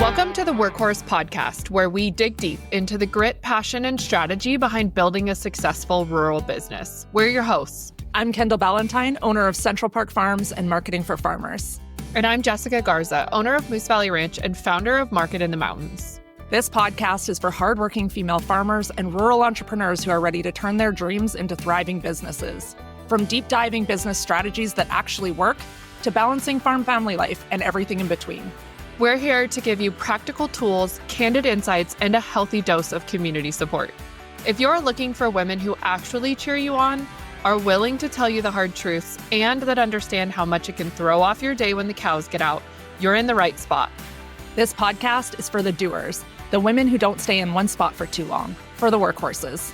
Welcome to the Workhorse Podcast, where we dig deep into the grit, passion, and strategy behind building a successful rural business. We're your hosts. I'm Kendall Ballantyne, owner of Central Park Farms and marketing for farmers. And I'm Jessica Garza, owner of Moose Valley Ranch and founder of Market in the Mountains. This podcast is for hardworking female farmers and rural entrepreneurs who are ready to turn their dreams into thriving businesses. From deep diving business strategies that actually work to balancing farm family life and everything in between. We're here to give you practical tools, candid insights, and a healthy dose of community support. If you're looking for women who actually cheer you on, are willing to tell you the hard truths, and that understand how much it can throw off your day when the cows get out, you're in the right spot. This podcast is for the doers, the women who don't stay in one spot for too long, for the workhorses.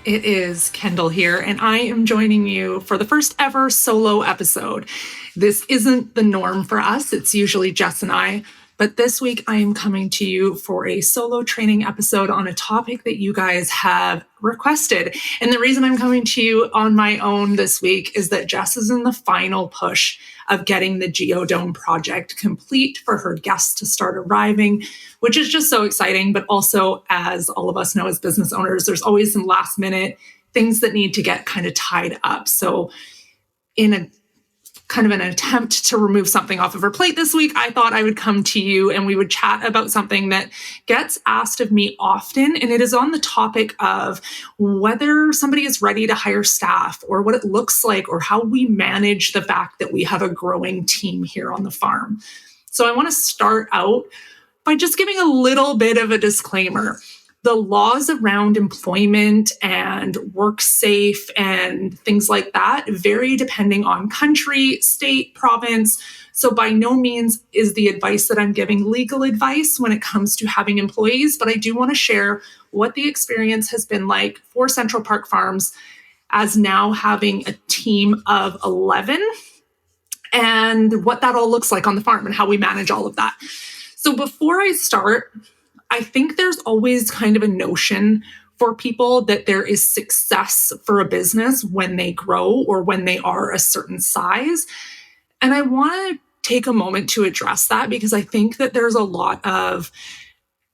It is Kendall here, and I am joining you for the first ever solo episode. This isn't the norm for us. It's usually Jess and I, but this week I am coming to you for a solo training episode on a topic that you guys have requested. And the reason I'm coming to you on my own this week is that Jess is in the final push of getting the Geodome project complete for her guests to start arriving, which is just so exciting. But also, as all of us know as business owners, there's always some last minute things that need to get kind of tied up. So in a kind of an attempt to remove something off of her plate this week, I thought I would come to you and we would chat about something that gets asked of me often. And it is on the topic of whether somebody is ready to hire staff, or what it looks like, or how we manage the fact that we have a growing team here on the farm. So I want to start out by just giving a little bit of a disclaimer. The laws around employment and work safe and things like that vary depending on country, state, province. So by no means is the advice that I'm giving legal advice when it comes to having employees, but I do want to share what the experience has been like for Central Park Farms as now having a team of 11 and what that all looks like on the farm and how we manage all of that. So before I start, I think there's always kind of a notion for people that there is success for a business when they grow or when they are a certain size. And I want to take a moment to address that, because I think that there's a lot of,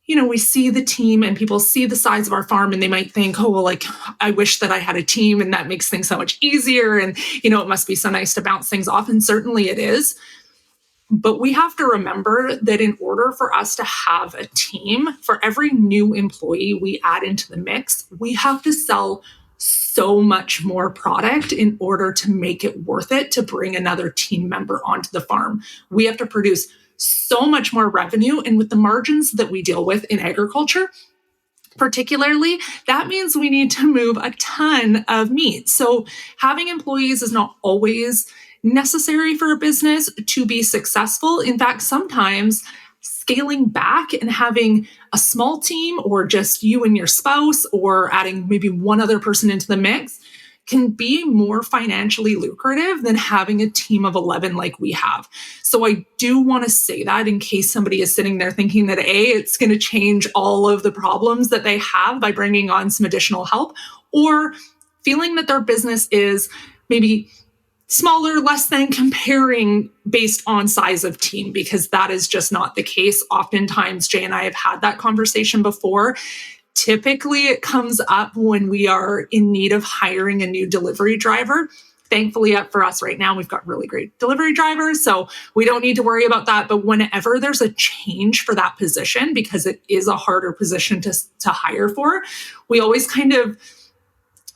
we see the team and people see the size of our farm and they might think, oh, well, like, I wish that I had a team and that makes things so much easier. And, it must be so nice to bounce things off. And certainly it is. But we have to remember that in order for us to have a team, for every new employee we add into the mix, we have to sell so much more product in order to make it worth it to bring another team member onto the farm. We have to produce so much more revenue. And with the margins that we deal with in agriculture, particularly, that means we need to move a ton of meat. So having employees is not always necessary for a business to be successful. In fact, sometimes scaling back and having a small team, or just you and your spouse, or adding maybe one other person into the mix, can be more financially lucrative than having a team of 11 like we have. So I do want to say that in case somebody is sitting there thinking that it's going to change all of the problems that they have by bringing on some additional help, or feeling that their business is maybe smaller, less than comparing based on size of team, because that is just not the case. Oftentimes, Jay and I have had that conversation before. Typically, it comes up when we are in need of hiring a new delivery driver. Thankfully, for us right now, we've got really great delivery drivers, so we don't need to worry about that. But whenever there's a change for that position, because it is a harder position to hire for, we always kind of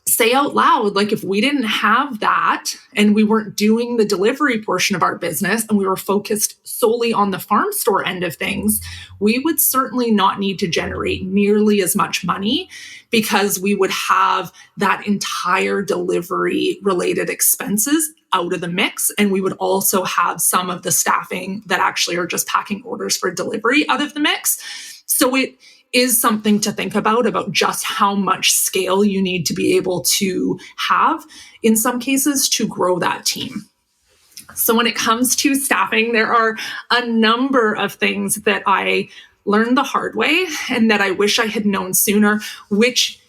say out loud, like, if we didn't have that and we weren't doing the delivery portion of our business and we were focused solely on the farm store end of things, we would certainly not need to generate nearly as much money, because we would have that entire delivery related expenses out of the mix. And we would also have some of the staffing that actually are just packing orders for delivery out of the mix. So it is something to think about just how much scale you need to be able to have in some cases to grow that team. So when it comes to staffing, there are a number of things that I learned the hard way and that I wish I had known sooner, which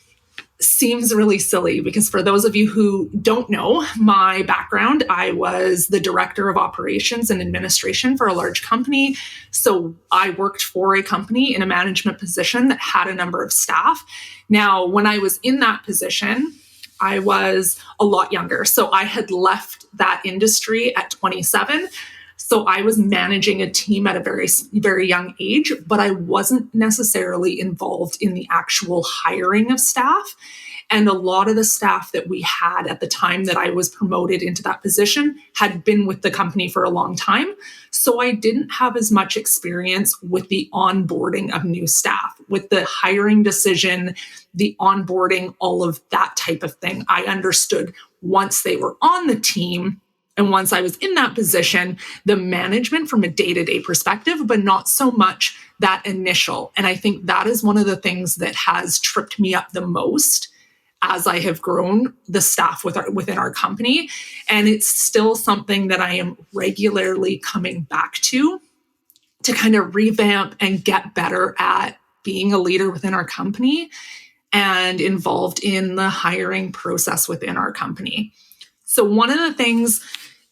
seems really silly because for those of you who don't know my background, I was the director of operations and administration for a large company. So I worked for a company in a management position that had a number of staff. Now, when I was in that position, I was a lot younger. So I had left that industry at 27. So I was managing a team at a very, very young age, but I wasn't necessarily involved in the actual hiring of staff. And a lot of the staff that we had at the time that I was promoted into that position had been with the company for a long time. So I didn't have as much experience with the onboarding of new staff, with the hiring decision, the onboarding, all of that type of thing. I understood once they were on the team, and once I was in that position, the management from a day-to-day perspective, but not so much that initial. And I think that is one of the things that has tripped me up the most as I have grown the staff within our company. And it's still something that I am regularly coming back to kind of revamp and get better at being a leader within our company and involved in the hiring process within our company. So one of the things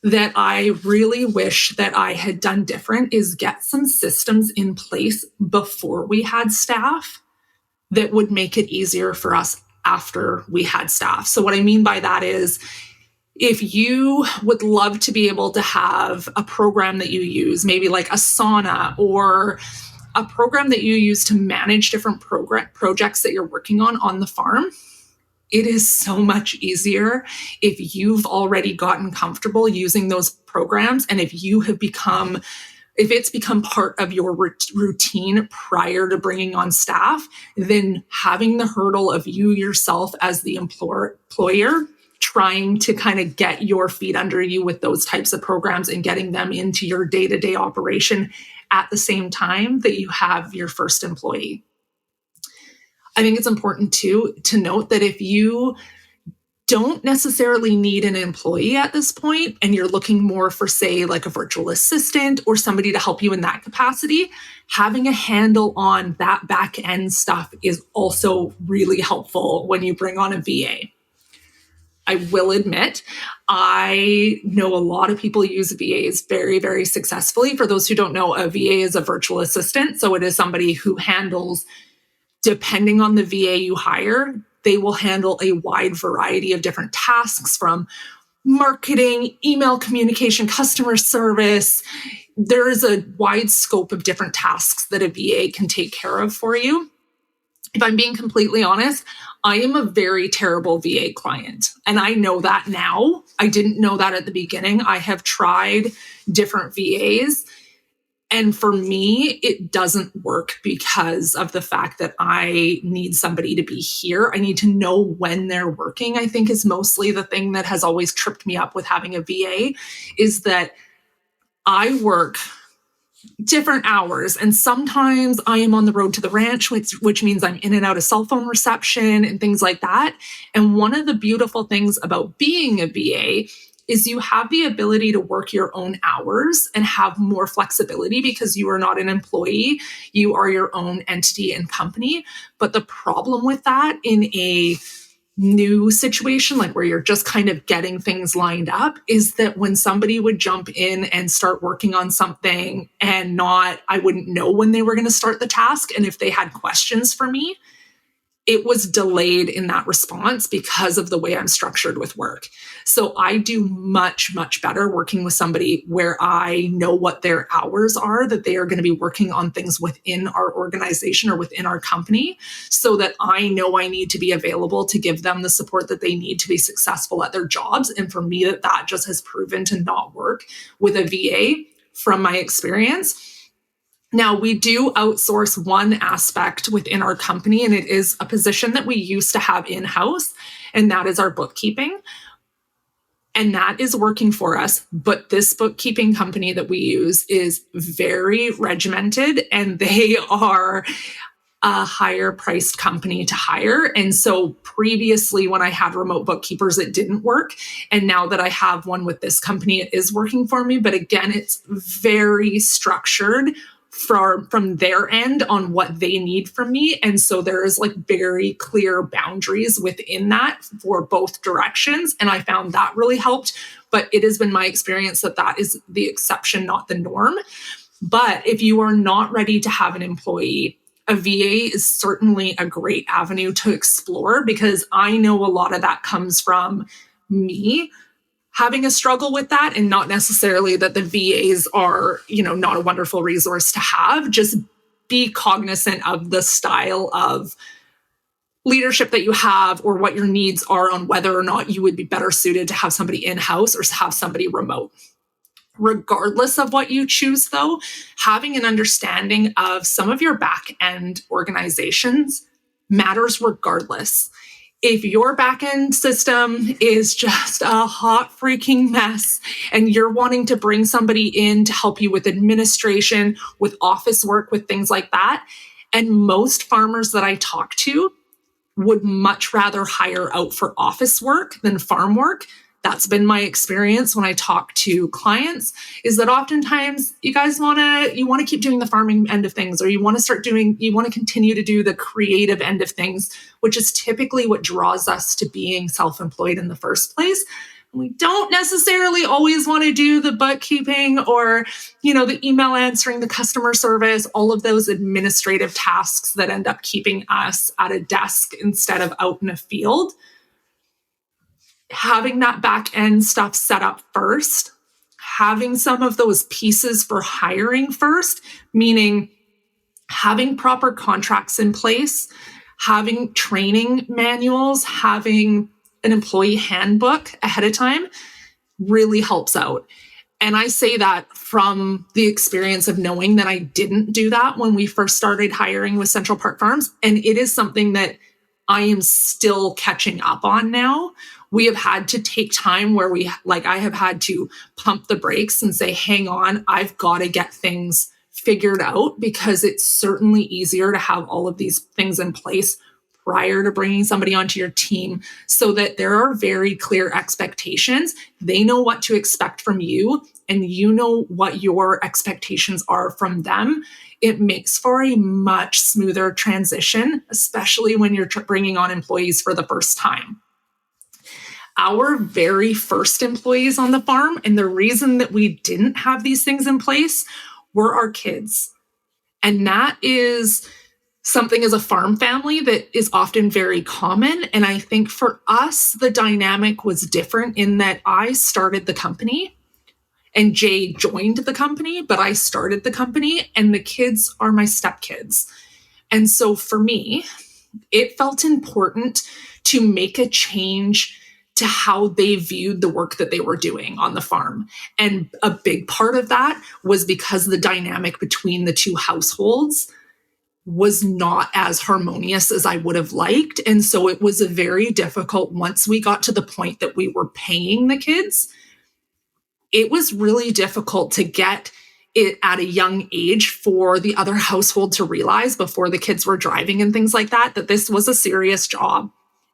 that I really wish that I had done different is get some systems in place before we had staff that would make it easier for us after we had staff. So what I mean by that is, if you would love to be able to have a program that you use, maybe like Asana, or a program that you use to manage different projects that you're working on the farm, it is so much easier if you've already gotten comfortable using those programs, and if it's become part of your routine prior to bringing on staff, then having the hurdle of you yourself as the employer trying to kind of get your feet under you with those types of programs and getting them into your day-to-day operation at the same time that you have your first employee. I think it's important too to note that if you don't necessarily need an employee at this point, and you're looking more for, say, like a virtual assistant or somebody to help you in that capacity, having a handle on that back end stuff is also really helpful when you bring on a VA. I will admit, I know a lot of people use VAs very, very successfully. For those who don't know, a VA is a virtual assistant. So it is somebody who handles, depending on the VA you hire, they will handle a wide variety of different tasks, from marketing, email communication, customer service. There is a wide scope of different tasks that a VA can take care of for you. If I'm being completely honest, I am a very terrible VA client, and I know that now. I didn't know that at the beginning. I have tried different VAs, and for me, it doesn't work because of the fact that I need somebody to be here. I need to know when they're working, I think, is mostly the thing that has always tripped me up with having a VA, is that I work different hours. And sometimes I am on the road to the ranch, which means I'm in and out of cell phone reception and things like that. And one of the beautiful things about being a VA is you have the ability to work your own hours and have more flexibility because you are not an employee. You are your own entity and company. But the problem with that in a new situation, like where you're just kind of getting things lined up, is that when somebody would jump in and start working on something and I wouldn't know when they were going to start the task. And if they had questions for me, it was delayed in that response because of the way I'm structured with work. So I do much, much better working with somebody where I know what their hours are, that they are going to be working on things within our organization or within our company, so that I know I need to be available to give them the support that they need to be successful at their jobs. And for me, that just has proven to not work with a VA from my experience. Now, we do outsource one aspect within our company, and it is a position that we used to have in-house, and that is our bookkeeping. And that is working for us. But this bookkeeping company that we use is very regimented, and they are a higher priced company to hire. And so previously, when I had remote bookkeepers, it didn't work. And now that I have one with this company, it is working for me. But again, it's very structured from their end on what they need from me. And so there is like very clear boundaries within that for both directions. And I found that really helped. But it has been my experience that that is the exception, not the norm. But if you are not ready to have an employee, a VA is certainly a great avenue to explore, because I know a lot of that comes from me having a struggle with that, and not necessarily that the VAs are, not a wonderful resource to have. Just be cognizant of the style of leadership that you have or what your needs are on whether or not you would be better suited to have somebody in-house or have somebody remote. Regardless of what you choose, though, having an understanding of some of your back-end organizations matters regardless. If your back-end system is just a hot freaking mess and you're wanting to bring somebody in to help you with administration, with office work, with things like that, and most farmers that I talk to would much rather hire out for office work than farm work. That's been my experience when I talk to clients, is that oftentimes you guys want to keep doing the farming end of things, or you want to continue to do the creative end of things, which is typically what draws us to being self-employed in the first place. And we don't necessarily always want to do the bookkeeping or, the email answering, the customer service, all of those administrative tasks that end up keeping us at a desk instead of out in a field. Having that back end stuff set up first, having some of those pieces for hiring first, meaning having proper contracts in place, having training manuals, having an employee handbook ahead of time really helps out. And I say that from the experience of knowing that I didn't do that when we first started hiring with Central Park Farms. And it is something that I am still catching up on now. We have had to take time where I have had to pump the brakes and say, hang on, I've got to get things figured out, because it's certainly easier to have all of these things in place prior to bringing somebody onto your team, so that there are very clear expectations. They know what to expect from you, and you know what your expectations are from them. It makes for a much smoother transition, especially when you're bringing on employees for the first time. Our very first employees on the farm, and the reason that we didn't have these things in place, were our kids. And that is something as a farm family that is often very common. And I think for us, the dynamic was different in that I started the company and Jay joined the company, but I started the company and the kids are my stepkids. And so for me, it felt important to make a change to how they viewed the work that they were doing on the farm. And a big part of that was because the dynamic between the two households was not as harmonious as I would have liked. And so it was a very difficult, once we got to the point that we were paying the kids, it was really difficult to get it at a young age for the other household to realize, before the kids were driving and things like that, that this was a serious job,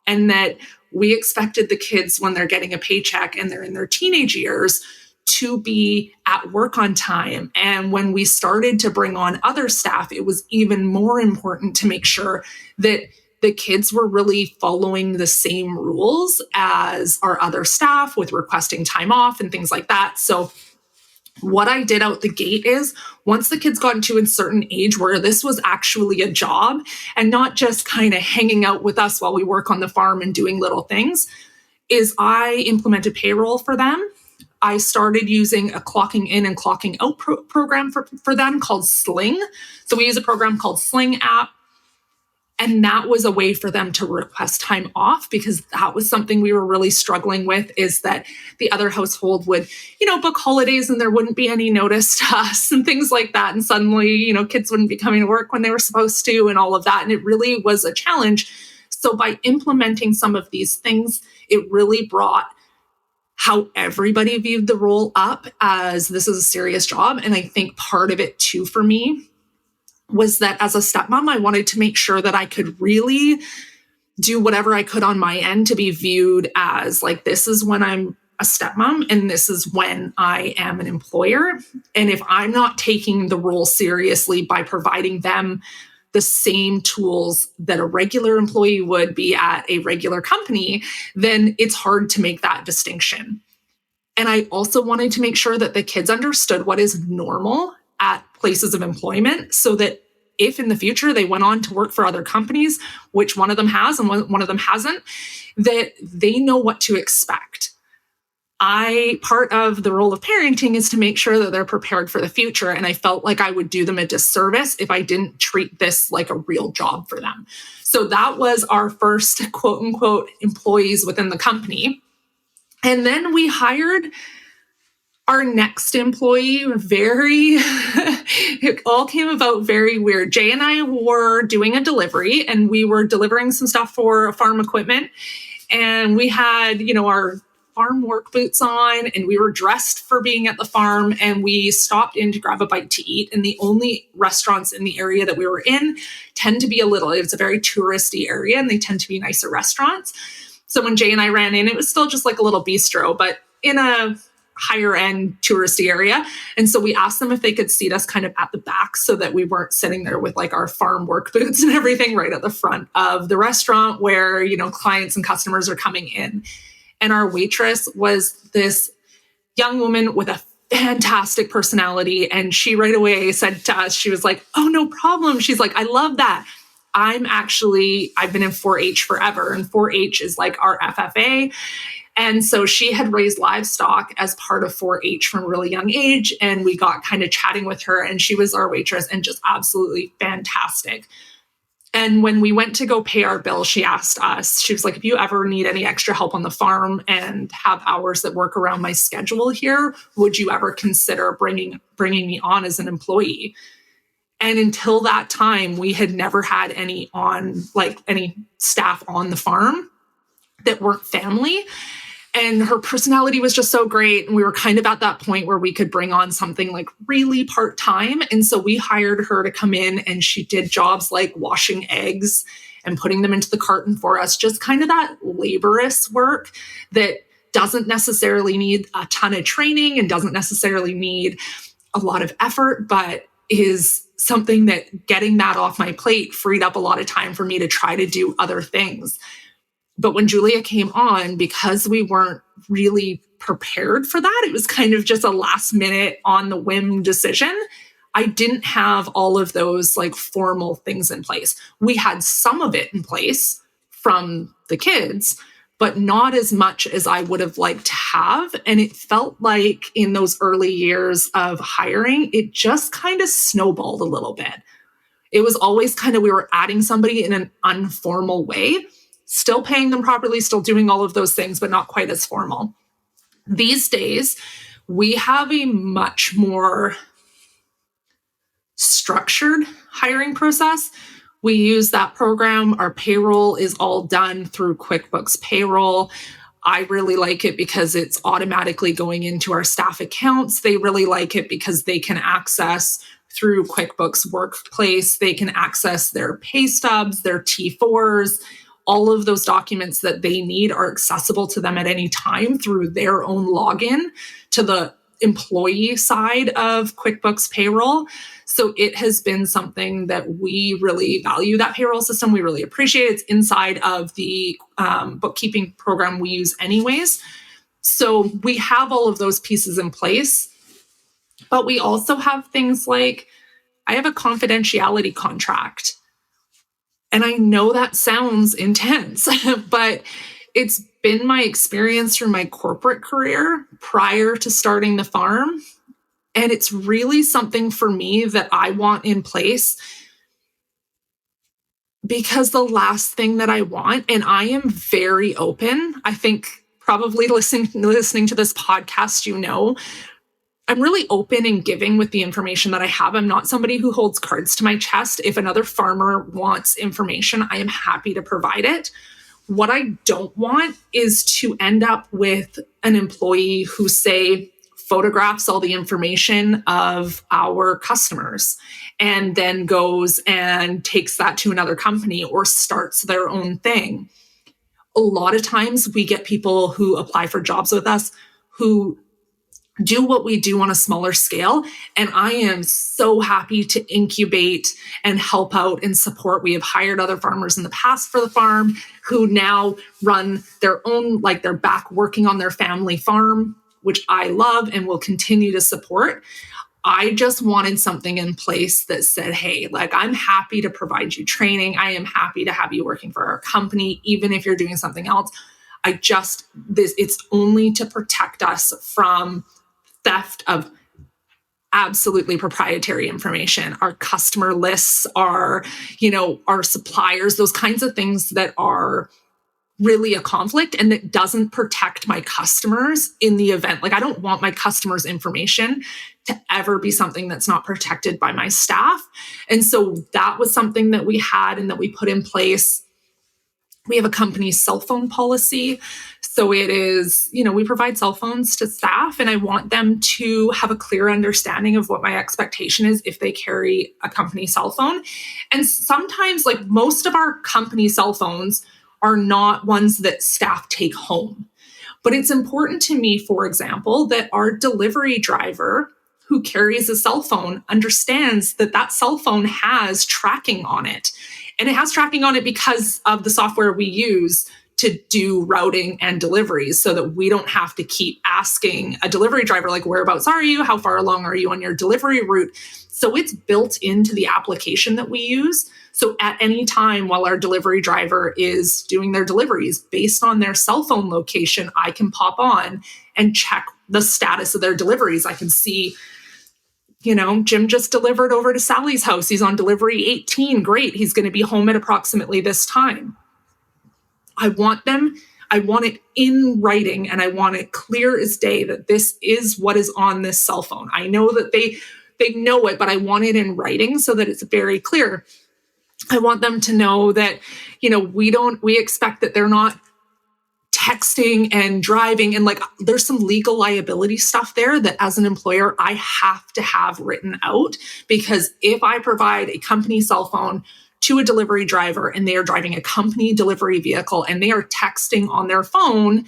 and that we expected the kids, when they're getting a paycheck and they're in their teenage years, to be at work on time. And when we started to bring on other staff, it was even more important to make sure that the kids were really following the same rules as our other staff with requesting time off and things like that. So what I did out the gate is, once the kids got into a certain age where this was actually a job and not just kind of hanging out with us while we work on the farm and doing little things, is I implemented payroll for them. I started using a clocking in and clocking out program for them called Sling. So we use a program called Sling app. And that was a way for them to request time off, because that was something we were really struggling with, is that the other household would, book holidays and there wouldn't be any notice to us and things like that. And suddenly, kids wouldn't be coming to work when they were supposed to and all of that. And it really was a challenge. So by implementing some of these things, it really brought how everybody viewed the role up as this is a serious job. And I think part of it too, for me, was that as a stepmom, I wanted to make sure that I could really do whatever I could on my end to be viewed as like, this is when I'm a stepmom, and this is when I am an employer. And if I'm not taking the role seriously by providing them the same tools that a regular employee would be at a regular company, then it's hard to make that distinction. And I also wanted to make sure that the kids understood what is normal at places of employment, so that if in the future they went on to work for other companies, which one of them has and one of them hasn't, that they know what to expect. Part of the role of parenting is to make sure that they're prepared for the future. And I felt like I would do them a disservice if I didn't treat this like a real job for them. So that was our first quote unquote employees within the company. And then we hired our next employee. It all came about very weird. Jay and I were doing a delivery, and we were delivering some stuff for farm equipment. And we had, our farm work boots on, and we were dressed for being at the farm, and we stopped in to grab a bite to eat. And the only restaurants in the area that we were in tend to be it's a very touristy area, and they tend to be nicer restaurants. So when Jay and I ran in, it was still just like a little bistro, but in a higher end touristy area. And so we asked them if they could seat us kind of at the back so that we weren't sitting there with like our farm work boots and everything right at the front of the restaurant where, clients and customers are coming in. And our waitress was this young woman with a fantastic personality. And she right away said to us, she was like, "Oh, no problem." She's like, "I love that. I've been in 4-H forever, and 4-H is like our FFA." And so she had raised livestock as part of 4-H from a really young age. And we got kind of chatting with her, and she was our waitress and just absolutely fantastic. And when we went to go pay our bill, she asked us, she was like, "If you ever need any extra help on the farm and have hours that work around my schedule here, would you ever consider bringing me on as an employee?" And until that time, we had never had any staff on the farm that weren't family. And her personality was just so great. And we were kind of at that point where we could bring on something like really part-time. And so we hired her to come in, and she did jobs like washing eggs and putting them into the carton for us, just kind of that laborious work that doesn't necessarily need a ton of training and doesn't necessarily need a lot of effort, but is something that getting that off my plate freed up a lot of time for me to try to do other things. But when Julia came on, because we weren't really prepared for that, it was kind of just a last minute on the whim decision. I didn't have all of those like formal things in place. We had some of it in place from the kids, but not as much as I would have liked to have. And it felt like in those early years of hiring, it just kind of snowballed a little bit. It was always kind of, we were adding somebody in an informal way, still paying them properly, still doing all of those things, but not quite as formal. These days, we have a much more structured hiring process. We use that program. Our payroll is all done through QuickBooks Payroll. I really like it because it's automatically going into our staff accounts. They really like it because they can access through QuickBooks Workplace. They can access their pay stubs, their T4s, all of those documents that they need are accessible to them at any time through their own login to the employee side of QuickBooks Payroll. So it has been something that we really value, that payroll system. We really appreciate it. It's inside of the bookkeeping program we use anyways. So we have all of those pieces in place, but we also have things like, I have a confidentiality contract. And I know that sounds intense, but it's been my experience through my corporate career prior to starting the farm. And it's really something for me that I want in place, because the last thing that I want, and I am very open, I think probably listening to this podcast, I'm really open and giving with the information that I have. I'm not somebody who holds cards to my chest. If another farmer wants information, I am happy to provide it. What I don't want is to end up with an employee who, say, photographs all the information of our customers and then goes and takes that to another company or starts their own thing. A lot of times we get people who apply for jobs with us who do what we do on a smaller scale. And I am so happy to incubate and help out and support. We have hired other farmers in the past for the farm who now run their own, like they're back working on their family farm, which I love and will continue to support. I just wanted something in place that said, hey, like, I'm happy to provide you training. I am happy to have you working for our company, even if you're doing something else. It's only to protect us from theft of absolutely proprietary information, our customer lists, our suppliers, those kinds of things that are really a conflict and that doesn't protect my customers in the event. Like, I don't want my customers' information to ever be something that's not protected by my staff. And so that was something that we had and that we put in place. We have a company cell phone policy. So it is, we provide cell phones to staff, and I want them to have a clear understanding of what my expectation is if they carry a company cell phone. And sometimes, like, most of our company cell phones are not ones that staff take home. But it's important to me, for example, that our delivery driver who carries a cell phone understands that that cell phone has tracking on it. And it has tracking on it because of the software we use to do routing and deliveries, so that we don't have to keep asking a delivery driver, like, whereabouts are you? How far along are you on your delivery route? So it's built into the application that we use. So at any time while our delivery driver is doing their deliveries, based on their cell phone location, I can pop on and check the status of their deliveries. I can see, Jim just delivered over to Sally's house. He's on delivery 18. Great. He's going to be home at approximately this time. I want it in writing, and I want it clear as day that this is what is on this cell phone. I know that they know it, but I want it in writing so that it's very clear. I want them to know that, we expect that they're not texting and driving, and like, there's some legal liability stuff there that as an employer, I have to have written out, because if I provide a company cell phone to a delivery driver and they are driving a company delivery vehicle and they are texting on their phone,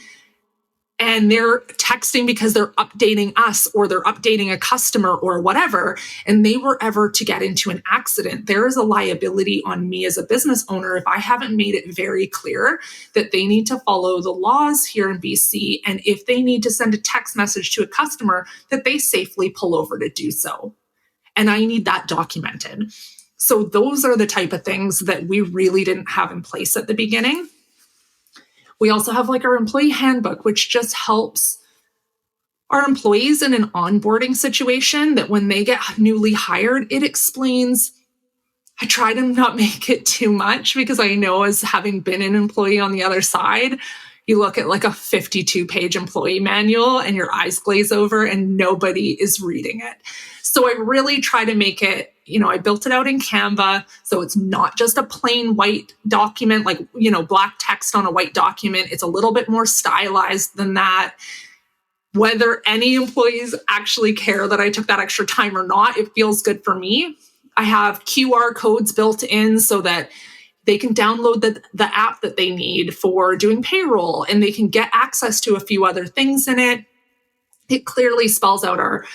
and they're texting because they're updating us or they're updating a customer or whatever, and they were ever to get into an accident, there is a liability on me as a business owner if I haven't made it very clear that they need to follow the laws here in BC. And if they need to send a text message to a customer, that they safely pull over to do so. And I need that documented. So those are the type of things that we really didn't have in place at the beginning. We also have like our employee handbook, which just helps our employees in an onboarding situation, that when they get newly hired, it explains. I try to not make it too much, because I know, as having been an employee on the other side, you look at like a 52-page employee manual and your eyes glaze over and nobody is reading it. So I really try to make it, I built it out in Canva. So it's not just a plain white document, like, black text on a white document. It's a little bit more stylized than that. Whether any employees actually care that I took that extra time or not, it feels good for me. I have QR codes built in so that they can download the app that they need for doing payroll, and they can get access to a few other things in it. It clearly spells out our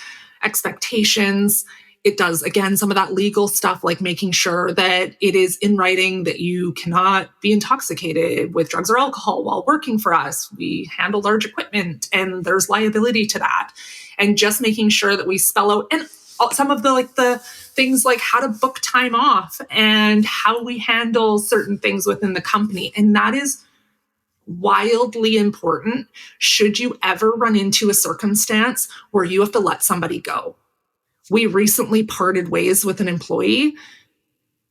expectations. It does, again, some of that legal stuff, like making sure that it is in writing that you cannot be intoxicated with drugs or alcohol while working for us. We handle large equipment and there's liability to that. And just making sure that we spell out, and some of the things like how to book time off and how we handle certain things within the company. And that is wildly important should you ever run into a circumstance where you have to let somebody go. We recently parted ways with an employee,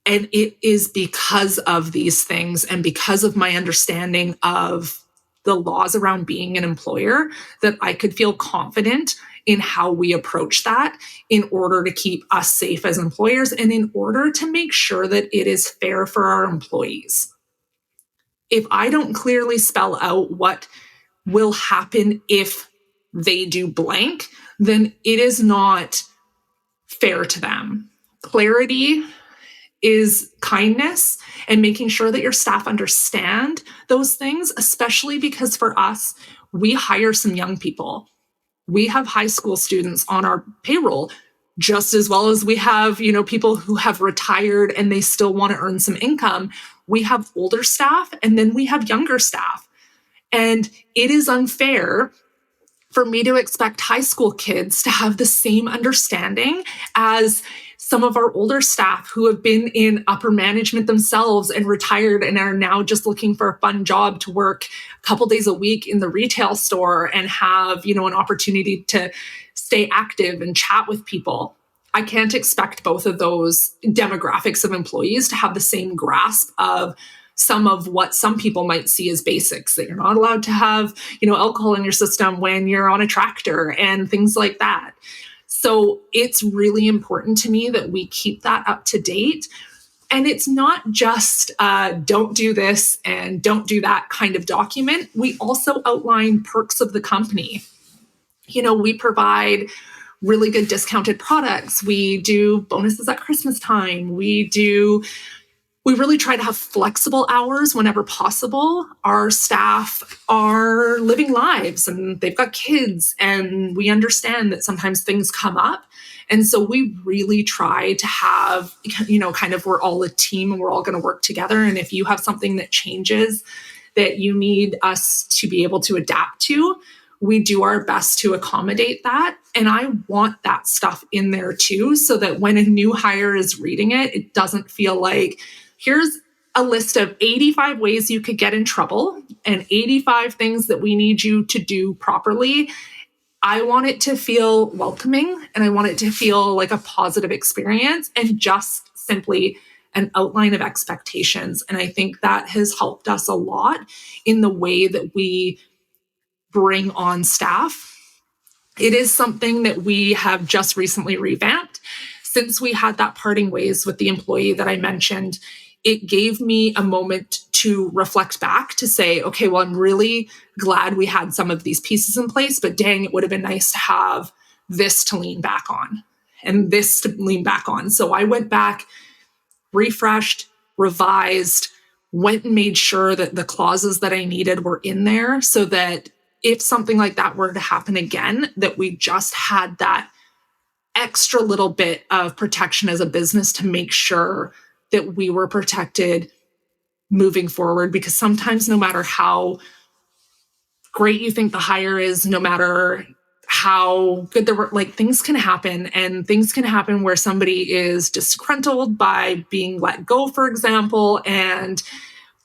and it is because of these things and because of my understanding of the laws around being an employer that I could feel confident in how we approach that in order to keep us safe as employers and in order to make sure that it is fair for our employees. If I don't clearly spell out what will happen if they do blank, then it is not fair to them. Clarity is kindness, and making sure that your staff understand those things, especially because for us, we hire some young people. We have high school students on our payroll just as well as we have, people who have retired and they still want to earn some income. We have older staff and then we have younger staff. And it is unfair for me to expect high school kids to have the same understanding as some of our older staff who have been in upper management themselves and retired and are now just looking for a fun job to work a couple days a week in the retail store and have, an opportunity to stay active and chat with people. I can't expect both of those demographics of employees to have the same grasp of some of what some people might see as basics, that you're not allowed to have, alcohol in your system when you're on a tractor and things like that. So it's really important to me that we keep that up to date. And it's not just don't do this and don't do that kind of document. We also outline perks of the company. We provide really good discounted products. We do bonuses at Christmas time. We really try to have flexible hours whenever possible. Our staff are living lives and they've got kids, and we understand that sometimes things come up. And so we really try to have, kind of, we're all a team and we're all going to work together. And if you have something that changes that you need us to be able to adapt to, we do our best to accommodate that. And I want that stuff in there too, so that when a new hire is reading it, it doesn't feel like, here's a list of 85 ways you could get in trouble and 85 things that we need you to do properly. I want it to feel welcoming and I want it to feel like a positive experience and just simply an outline of expectations. And I think that has helped us a lot in the way that we bring on staff. It is something that we have just recently revamped. Since we had that parting ways with the employee that I mentioned, it gave me a moment to reflect back to say, okay, well, I'm really glad we had some of these pieces in place, but dang, it would have been nice to have this to lean back on and this to lean back on. So I went back, refreshed, revised, went and made sure that the clauses that I needed were in there so that if something like that were to happen again, that we just had that extra little bit of protection as a business to make sure that we were protected moving forward. Because sometimes, no matter how great you think the hire is, no matter how good things can happen, and things can happen where somebody is disgruntled by being let go, for example, and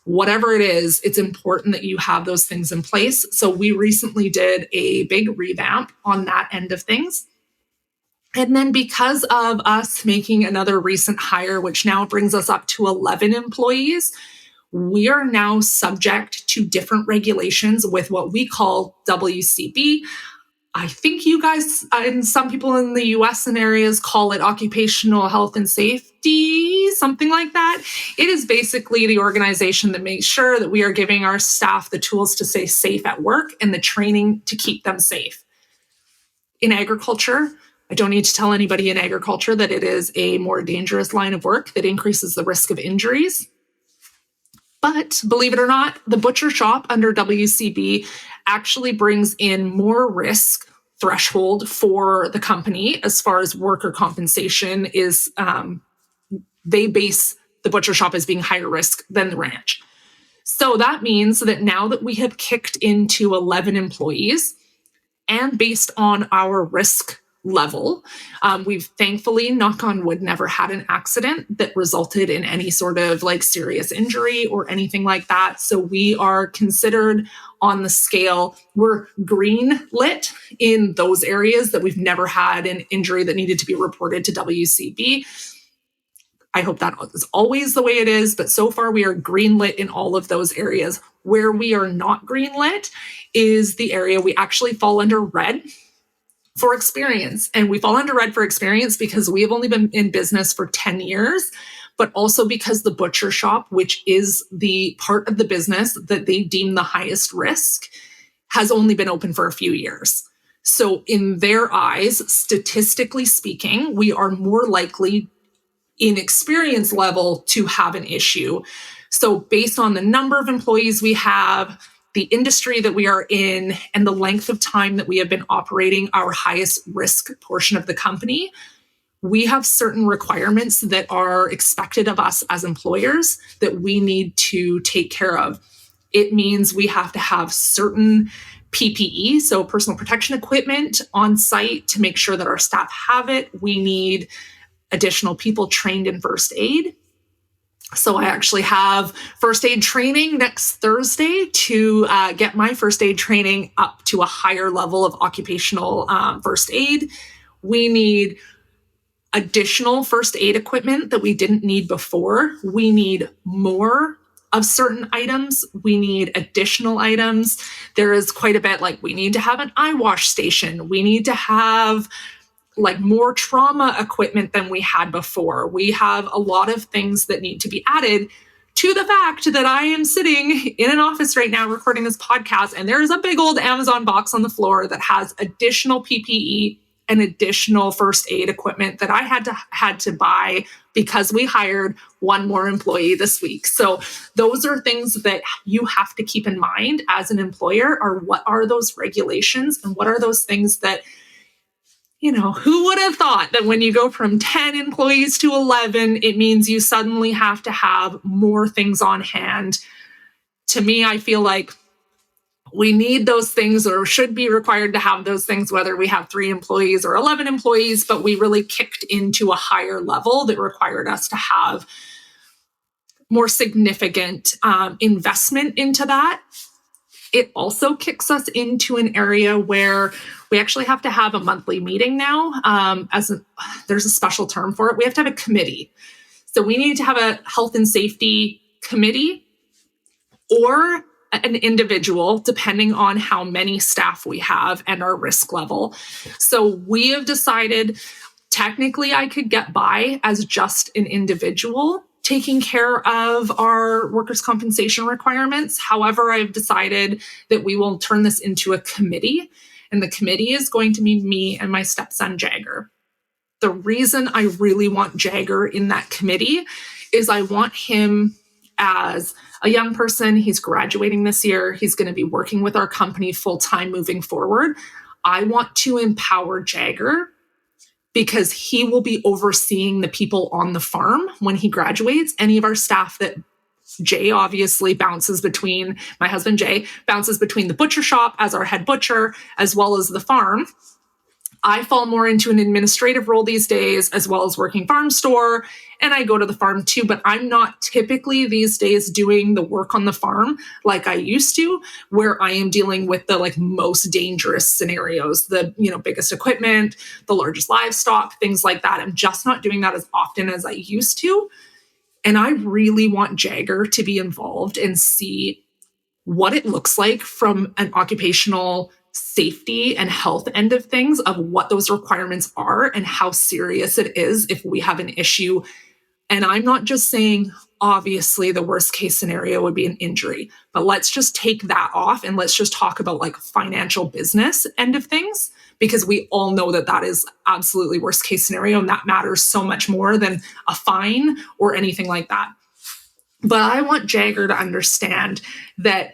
whatever it is, it's important that you have those things in place. So we recently did a big revamp on that end of things. And then because of us making another recent hire, which now brings us up to 11 employees, we are now subject to different regulations with what we call WCB. I think you guys and some people in the US and areas call it occupational health and safety, something like that. It is basically the organization that makes sure that we are giving our staff the tools to stay safe at work and the training to keep them safe. In agriculture, I don't need to tell anybody in agriculture that it is a more dangerous line of work that increases the risk of injuries. But believe it or not, the butcher shop under WCB actually brings in more risk threshold for the company as far as worker compensation is. They base the butcher shop as being higher risk than the ranch. So that means that now that we have kicked into 11 employees, and based on our risk level, we've thankfully, knock on wood, never had an accident that resulted in any sort of serious injury or anything like that. So we are considered on the scale, we're green lit in those areas that we've never had an injury that needed to be reported to WCB. I hope that is always the way it is, but so far we are green lit in all of those areas. Where we are not green lit is the area we actually fall under red for experience. And we fall under red for experience because we have only been in business for 10 years, but also because the butcher shop, which is the part of the business that they deem the highest risk, has only been open for a few years. So in their eyes, statistically speaking, we are more likely in experience level to have an issue. So based on the number of employees we have, the industry that we are in and the length of time that we have been operating our highest risk portion of the company, we have certain requirements that are expected of us as employers that we need to take care of. It means we have to have certain PPE, so personal protection equipment, on site to make sure that our staff have it. We need additional people trained in first aid. So I actually have first aid training next Thursday to get my first aid training up to a higher level of occupational first aid. We need additional first aid equipment that we didn't need before. We need more of certain items. We need additional items. There is quite a bit, like we need to have an eye wash station. We need to have like more trauma equipment than we had before. We have a lot of things that need to be added to the fact that I am sitting in an office right now recording this podcast, and there is a big old Amazon box on the floor that has additional PPE and additional first aid equipment that I had to buy because we hired one more employee this week. So those are things that you have to keep in mind as an employer, are what are those regulations and what are those things that, you know, who would have thought that when you go from 10 employees to 11, it means you suddenly have to have more things on hand. To me, I feel like we need those things, or should be required to have those things, whether we have 3 employees or 11 employees, but we really kicked into a higher level that required us to have more significant investment into that. It also kicks us into an area where we actually have to have a monthly meeting now. There's a special term for it. We have to have a committee. So we need to have a health and safety committee or an individual, depending on how many staff we have and our risk level. So we have decided, technically I could get by as just an individual taking care of our workers' compensation requirements. However, I've decided that we will turn this into a committee, and the committee is going to be me and my stepson, Jagger. The reason I really want Jagger in that committee is I want him as a young person. He's graduating this year. He's going to be working with our company full-time moving forward. I want to empower Jagger because he will be overseeing the people on the farm when he graduates. Any of our staff that Jay obviously bounces between, my husband Jay bounces between the butcher shop as our head butcher, as well as the farm. I fall more into an administrative role these days, as well as working farm store, and I go to the farm too, but I'm not typically these days doing the work on the farm like I used to, where I am dealing with the most dangerous scenarios, the biggest equipment, the largest livestock, things like that. I'm just not doing that as often as I used to. And I really want Jagger to be involved and see what it looks like from an occupational safety and health end of things, of what those requirements are and how serious it is if we have an issue. And I'm not just saying, obviously, the worst case scenario would be an injury, but let's just take that off and let's just talk about financial business end of things, because we all know that that is absolutely worst case scenario, and that matters so much more than a fine or anything like that. But I want Jagger to understand that,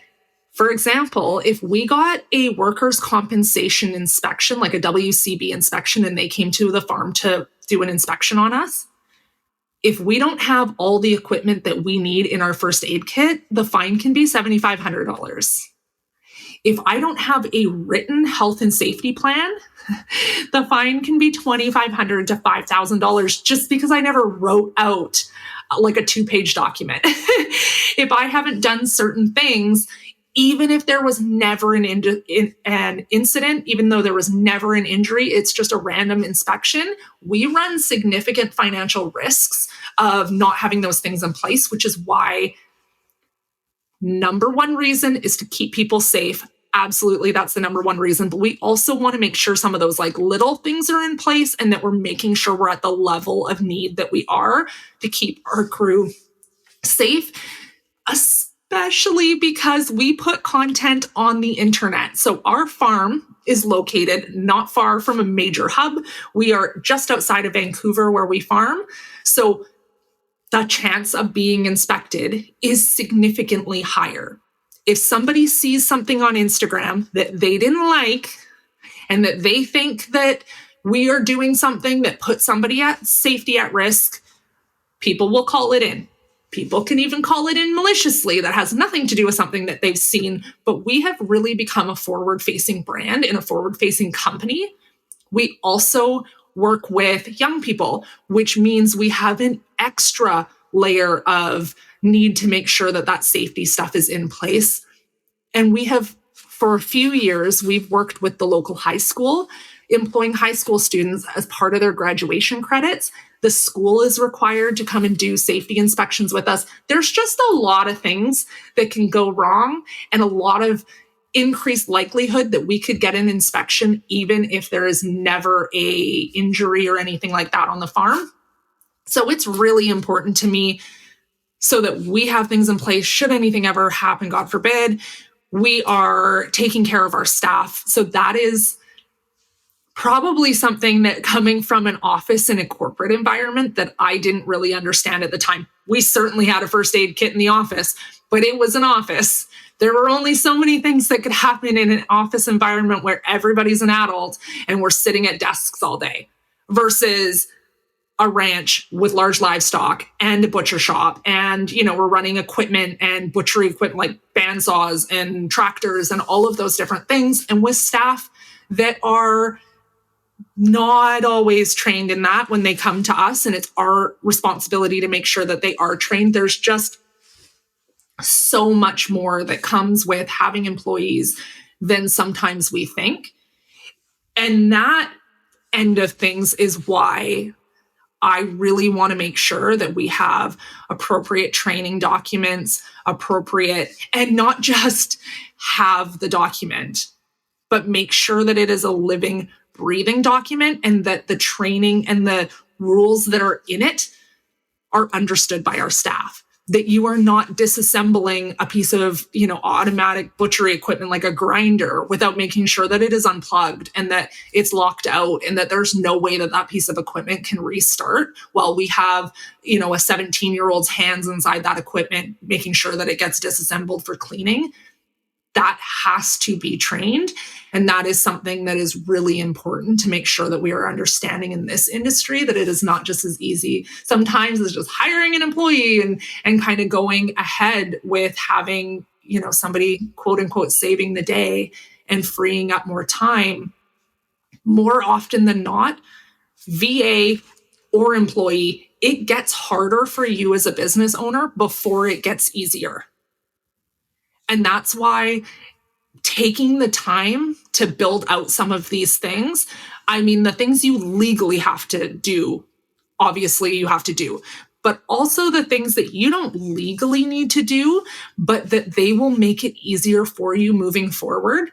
for example, if we got a workers' compensation inspection, like a WCB inspection, and they came to the farm to do an inspection on us, if we don't have all the equipment that we need in our first aid kit, the fine can be $7,500. If I don't have a written health and safety plan, the fine can be $2,500 to $5,000 just because I never wrote out a 2-page document. If I haven't done certain things, even if there was never an incident, even though there was never an injury, it's just a random inspection, we run significant financial risks of not having those things in place, which is why number one reason is to keep people safe. Absolutely, that's the number one reason. But we also want to make sure some of those little things are in place and that we're making sure we're at the level of need that we are to keep our crew safe, especially because we put content on the internet. So our farm is located not far from a major hub. We are just outside of Vancouver where we farm. So the chance of being inspected is significantly higher. If somebody sees something on Instagram that they didn't like and that they think that we are doing something that puts somebody at safety at risk, people will call it in. People can even call it in maliciously. That has nothing to do with something that they've seen. But we have really become a forward-facing brand and a forward-facing company. We also work with young people, which means we have an extra layer of need to make sure that that safety stuff is in place. And we have, for a few years, we've worked with the local high school, employing high school students as part of their graduation credits. The school is required to come and do safety inspections with us. There's just a lot of things that can go wrong and a lot of increased likelihood that we could get an inspection even if there is never a injury or anything like that on the farm. So it's really important to me so that we have things in place should anything ever happen, God forbid. We are taking care of our staff. So that is probably something that, coming from an office in a corporate environment, that I didn't really understand at the time. We certainly had a first aid kit in the office, but it was an office. There were only so many things that could happen in an office environment where everybody's an adult and we're sitting at desks all day versus a ranch with large livestock and a butcher shop. And, we're running equipment and butchery equipment like bandsaws and tractors and all of those different things. And with staff that are not always trained in that when they come to us, and it's our responsibility to make sure that they are trained. There's just so much more that comes with having employees than sometimes we think. And that end of things is why I really want to make sure that we have appropriate training documents, and not just have the document, but make sure that it is a living, breathing document and that the training and the rules that are in it are understood by our staff. That you are not disassembling a piece of, automatic butchery equipment like a grinder without making sure that it is unplugged and that it's locked out and that there's no way that that piece of equipment can restart while we have, a 17-year-old's hands inside that equipment, making sure that it gets disassembled for cleaning. That has to be trained. And that is something that is really important to make sure that we are understanding in this industry, that it is not just as easy. Sometimes it's just hiring an employee and kind of going ahead with having, somebody quote unquote saving the day and freeing up more time. More often than not, VA or employee, it gets harder for you as a business owner before it gets easier. And that's why taking the time to build out some of these things, the things you legally have to do, obviously you have to do, but also the things that you don't legally need to do, but that they will make it easier for you moving forward.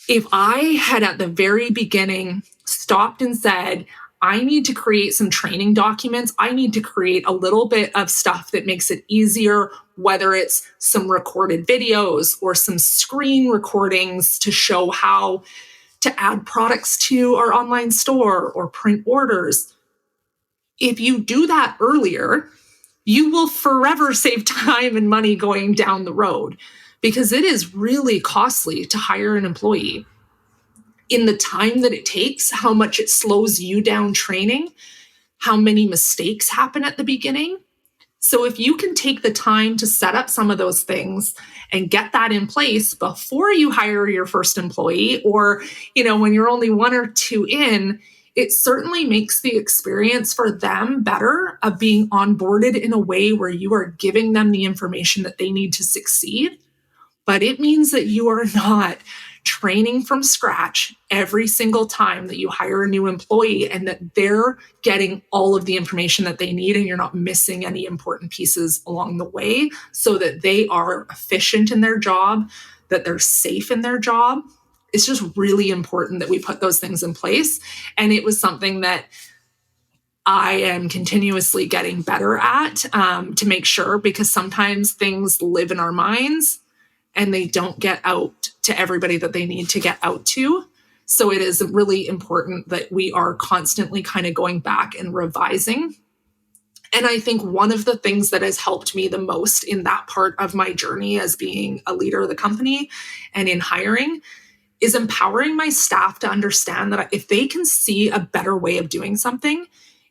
If I had at the very beginning stopped and said, I need to create some training documents. I need to create a little bit of stuff that makes it easier, whether it's some recorded videos or some screen recordings to show how to add products to our online store or print orders. If you do that earlier, you will forever save time and money going down the road, because it is really costly to hire an employee. In the time that it takes, how much it slows you down training, how many mistakes happen at the beginning. So if you can take the time to set up some of those things and get that in place before you hire your first employee, or, when you're only one or two in, it certainly makes the experience for them better of being onboarded in a way where you are giving them the information that they need to succeed. But it means that you are not training from scratch every single time that you hire a new employee, and that they're getting all of the information that they need and you're not missing any important pieces along the way, so that they are efficient in their job, that they're safe in their job. It's just really important that we put those things in place. And it was something that I am continuously getting better at to make sure, because sometimes things live in our minds and they don't get out to everybody that they need to get out to. So it is really important that we are constantly kind of going back and revising And I think one of the things that has helped me the most in that part of my journey as being a leader of the company and in hiring is empowering my staff to understand that if they can see a better way of doing something,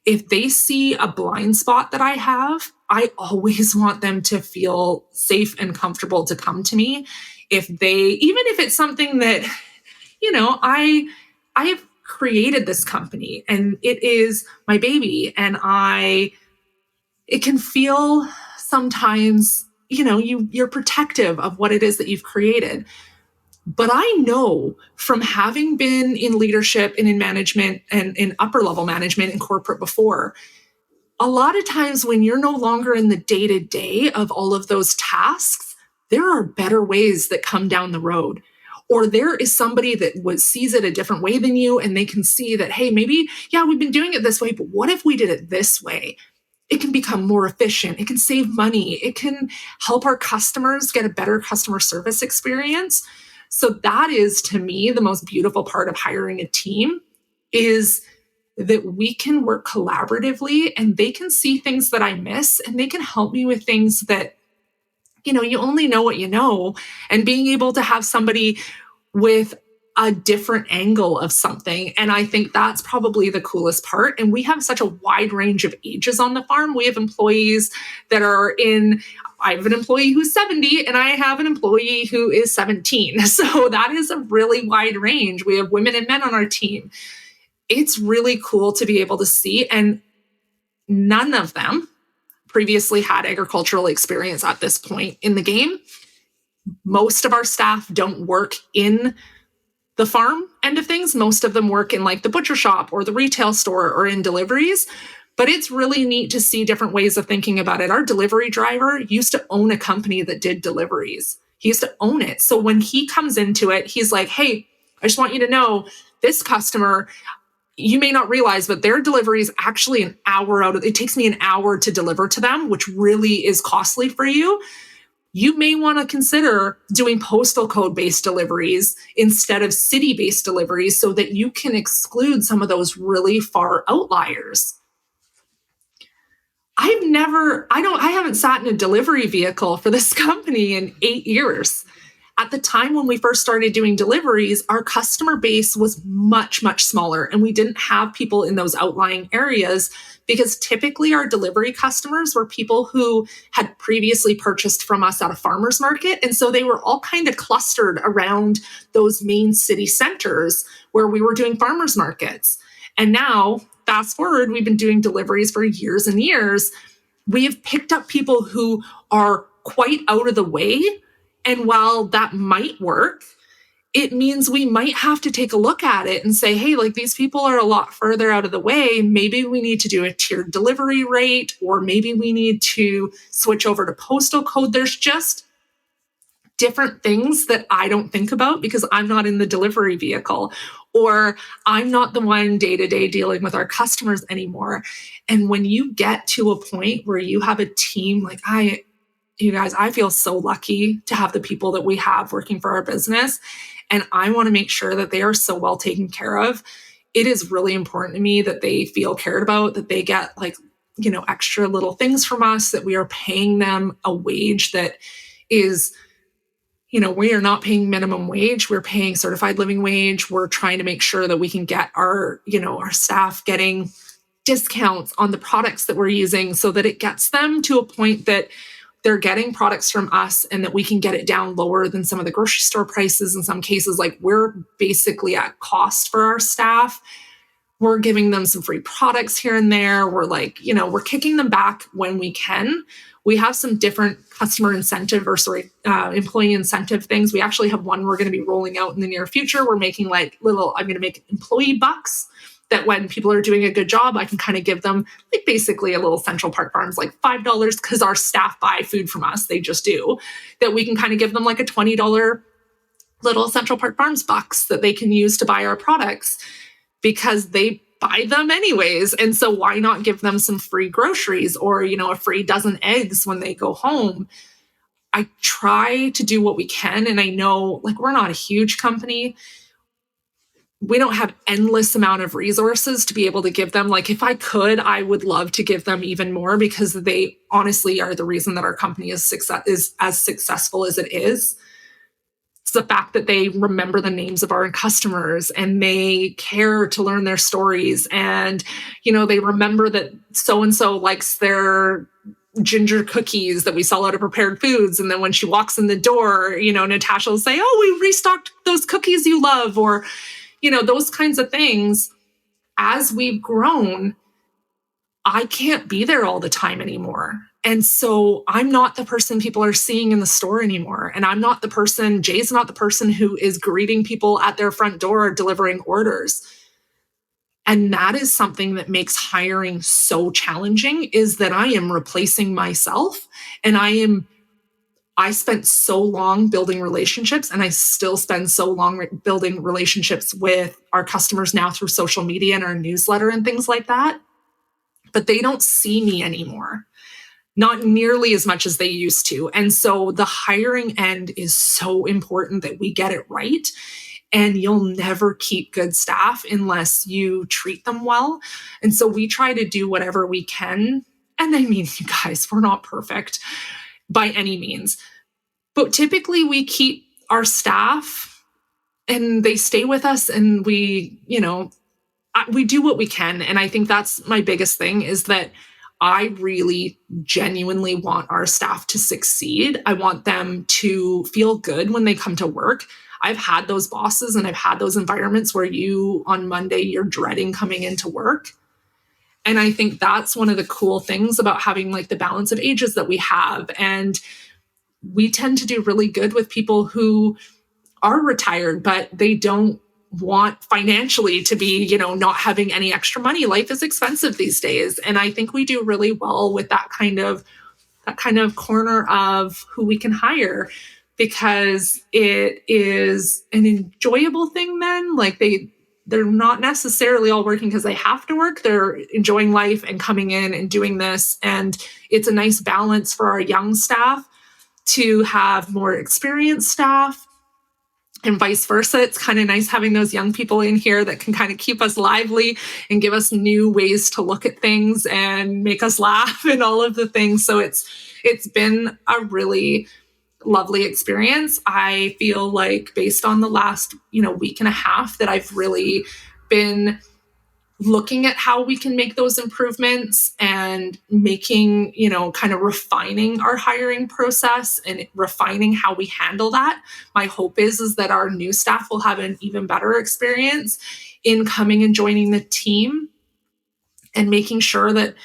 if they see a blind spot that I have, I always want them to feel safe and comfortable to come to me. Even if it's something that, I have created this company and it is my baby, and it can feel sometimes, you're protective of what it is that you've created. But I know from having been in leadership and in management and in upper level management in corporate before, a lot of times when you're no longer in the day to day of all of those tasks, there are better ways that come down the road. Or there is somebody that sees it a different way than you, and they can see that, hey, maybe, yeah, we've been doing it this way, but what if we did it this way? It can become more efficient. It can save money. It can help our customers get a better customer service experience. So that is, to me, the most beautiful part of hiring a team, is that we can work collaboratively and they can see things that I miss and they can help me with things that, you only know what you know. And being able to have somebody with a different angle of something. And I think that's probably the coolest part. And we have such a wide range of ages on the farm. We have employees that I have an employee who's 70 and I have an employee who is 17. So that is a really wide range. We have women and men on our team. It's really cool to be able to see. And none of them previously had agricultural experience at this point in the game. Most of our staff don't work in the farm end of things. Most of them work in like the butcher shop or the retail store or in deliveries. But it's really neat to see different ways of thinking about it. Our delivery driver used to own a company that did deliveries. He used to own it. So when he comes into it, he's like, hey, I just want you to know this customer, you may not realize, but their delivery is actually it takes me an hour to deliver to them, which really is costly for you. You may want to consider doing postal code based deliveries instead of city based deliveries so that you can exclude some of those really far outliers. I haven't sat in a delivery vehicle for this company in 8 years. At the time when we first started doing deliveries, our customer base was much, much smaller, and we didn't have people in those outlying areas because typically our delivery customers were people who had previously purchased from us at a farmer's market. And so they were all kind of clustered around those main city centers where we were doing farmers markets. And now, fast forward, we've been doing deliveries for years and years. We have picked up people who are quite out of the way. And while that might work, it means we might have to take a look at it and say, hey, like these people are a lot further out of the way. Maybe we need to do a tiered delivery rate, or maybe we need to switch over to postal code. There's just different things that I don't think about because I'm not in the delivery vehicle, or I'm not the one day to day dealing with our customers anymore. And when you get to a point where you have a team like you guys, I feel so lucky to have the people that we have working for our business. And I want to make sure that they are so well taken care of. It is really important to me that they feel cared about, that they get extra little things from us, that we are paying them a wage that is, we are not paying minimum wage. We're paying certified living wage. We're trying to make sure that we can get our staff getting discounts on the products that we're using so that it gets them to a point that they're getting products from us and that we can get it down lower than some of the grocery store prices. In some cases, like we're basically at cost for our staff. We're giving them some free products here and there. We're we're kicking them back when we can. We have some different customer incentive employee incentive things. We actually have one we're going to be rolling out in the near future. We're making I'm going to make employee bucks that when people are doing a good job, I can kind of give them basically a little Central Park Farms, $5 because our staff buy food from us. They just do that. We can kind of give them a $20 little Central Park Farms bucks that they can use to buy our products because they buy them anyways. And so why not give them some free groceries or, a free dozen eggs when they go home? I try to do what we can. And I know we're not a huge company. we don't have endless amount of resources to be able to give them. Like, if I could, I would love to give them even more, because they honestly are the reason that our company is as successful as it is. It's the fact that they remember the names of our customers and they care to learn their stories. And, they remember that so-and-so likes their ginger cookies that we sell out of Prepared Foods. And then when she walks in the door, Natasha will say, "Oh, we restocked those cookies you love," or, those kinds of things. As we've grown, I can't be there all the time anymore. And so I'm not the person people are seeing in the store anymore. And Jay's not the person who is greeting people at their front door delivering orders. And that is something that makes hiring so challenging, is that I am replacing myself. And I spent so long building relationships, and I still spend so long building relationships with our customers now through social media and our newsletter and things like that. But they don't see me anymore, not nearly as much as they used to. And so the hiring end is so important that we get it right. And you'll never keep good staff unless you treat them well. And so we try to do whatever we can. And I mean, you guys, we're not perfect by any means. But typically we keep our staff and they stay with us, and we do what we can. And I think that's my biggest thing, is that I really genuinely want our staff to succeed. I want them to feel good when they come to work. I've had those bosses and I've had those environments where on Monday, you're dreading coming into work. And I think that's one of the cool things about having like the balance of ages that we have. And we tend to do really good with people who are retired, but they don't want financially to be, not having any extra money. Life is expensive these days. And I think we do really well with that kind of corner of who we can hire, because it is an enjoyable thing then. Like they're not necessarily all working because they have to work. They're enjoying life and coming in and doing this. And it's a nice balance for our young staff to have more experienced staff, and vice versa. It's kind of nice having those young people in here that can kind of keep us lively and give us new ways to look at things and make us laugh and all of the things. So it's been a really lovely experience. I feel like, based on the last, week and a half, that I've really been looking at how we can make those improvements and making, kind of refining our hiring process and refining how we handle that. My hope is that our new staff will have an even better experience in coming and joining the team, and making sure that,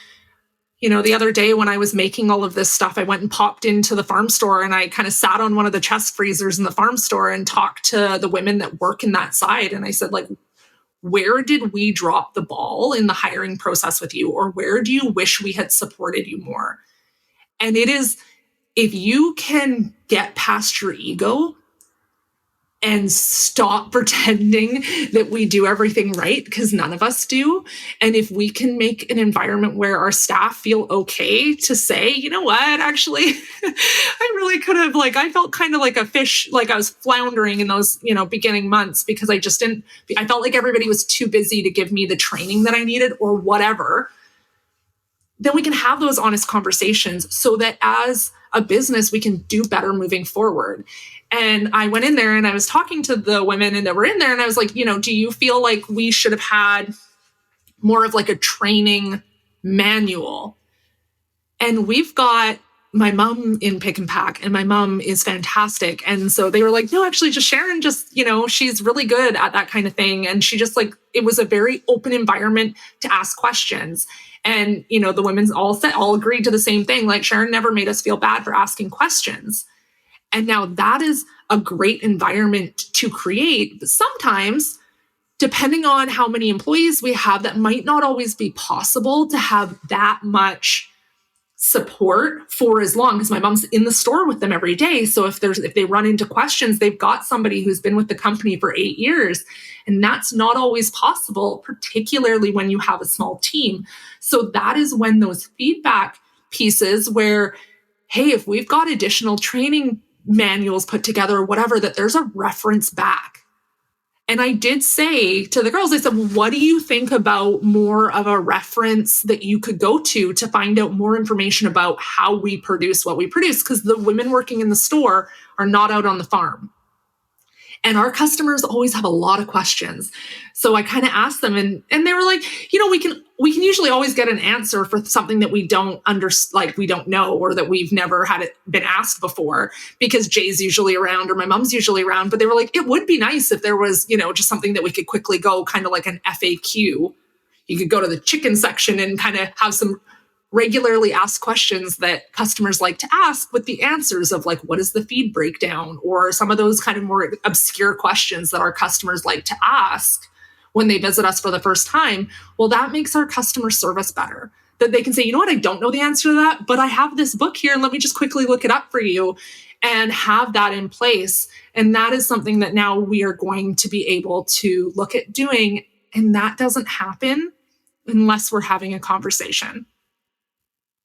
the other day when I was making all of this stuff, I went and popped into the farm store, and I kind of sat on one of the chest freezers in the farm store and talked to the women that work in that side. And I said, like, where did we drop the ball in the hiring process with you? Or where do you wish we had supported you more? And it is, if you can get past your ego and stop pretending that we do everything right, because none of us do. And if we can make an environment where our staff feel okay to say, you know what, actually, I really could have, I felt kind of like a fish, like I was floundering in those, beginning months, because I felt like everybody was too busy to give me the training that I needed or whatever. Then we can have those honest conversations so that as a business, we can do better moving forward. And I went in there and I was talking to the women that were in there, and I was like, do you feel like we should have had more of like a training manual? And we've got my mom in Pick and Pack, and my mom is fantastic. And so they were like, no, actually, just Sharon, she's really good at that kind of thing. And she just it was a very open environment to ask questions. And, the women all agreed to the same thing. Like, Sharon never made us feel bad for asking questions. And now that is a great environment to create. But sometimes, depending on how many employees we have, that might not always be possible to have that much support for as long, because my mom's in the store with them every day. So if they run into questions, they've got somebody who's been with the company for 8 years. And that's not always possible, particularly when you have a small team. So that is when those feedback pieces where, hey, if we've got additional training manuals put together or whatever, that there's a reference back. And I did say to the girls, I said, well, what do you think about more of a reference that you could go to find out more information about how we produce what we produce? Because the women working in the store are not out on the farm. And our customers always have a lot of questions. So I kind of asked them and they were like, we can usually always get an answer for something that we don't we don't know, or that we've never had it been asked before, because Jay's usually around or my mom's usually around. But they were like, it would be nice if there was, just something that we could quickly go kind of like an FAQ. You could go to the chicken section and kind of have some regularly asked questions that customers like to ask, with the answers of like, what is the feed breakdown, or some of those kind of more obscure questions that our customers like to ask when they visit us for the first time. Well, that makes our customer service better, that they can say, you know what, I don't know the answer to that, but I have this book here and let me just quickly look it up for you, and have that in place. And that is something that now we are going to be able to look at doing. And that doesn't happen unless we're having a conversation.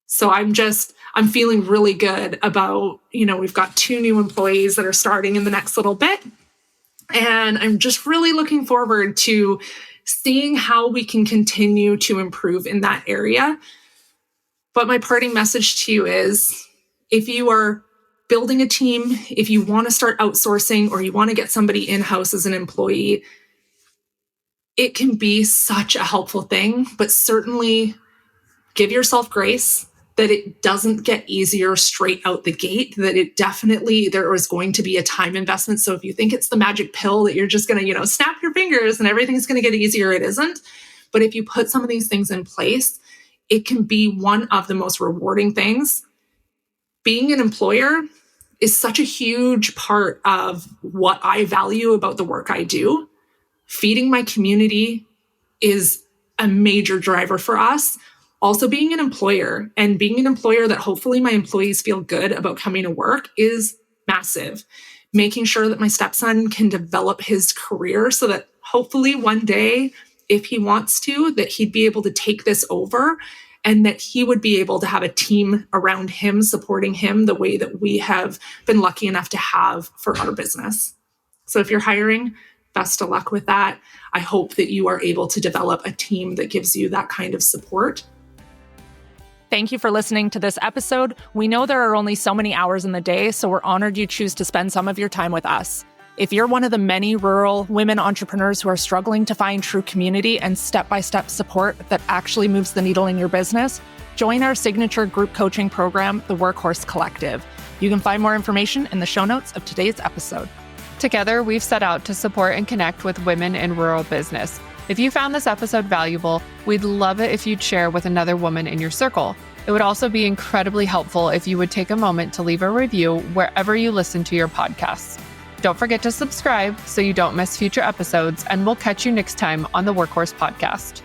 So I'm feeling really good about, we've got 2 new employees that are starting in the next little bit. And I'm just really looking forward to seeing how we can continue to improve in that area. But my parting message to you is, if you are building a team, if you want to start outsourcing, or you want to get somebody in-house as an employee, it can be such a helpful thing, but certainly give yourself grace that it doesn't get easier straight out the gate, that it definitely, there is going to be a time investment. So if you think it's the magic pill that you're just going to, snap your fingers and everything's going to get easier, it isn't. But if you put some of these things in place, it can be one of the most rewarding things. Being an employer is such a huge part of what I value about the work I do. Feeding my community is a major driver for us. Also, being an employer, and being an employer that hopefully my employees feel good about coming to work, is massive. Making sure that my stepson can develop his career so that hopefully one day, if he wants to, that he'd be able to take this over, and that he would be able to have a team around him supporting him the way that we have been lucky enough to have for our business. So if you're hiring, best of luck with that. I hope that you are able to develop a team that gives you that kind of support. Thank you for listening to this episode. We know there are only so many hours in the day, so we're honored you choose to spend some of your time with us. If you're one of the many rural women entrepreneurs who are struggling to find true community and step-by-step support that actually moves the needle in your business, join our signature group coaching program, the Workhorse Collective. You can find more information in the show notes of today's episode. Together, we've set out to support and connect with women in rural business. If you found this episode valuable, we'd love it if you'd share with another woman in your circle. It would also be incredibly helpful if you would take a moment to leave a review wherever you listen to your podcasts. Don't forget to subscribe so you don't miss future episodes, and we'll catch you next time on the Workhorse Podcast.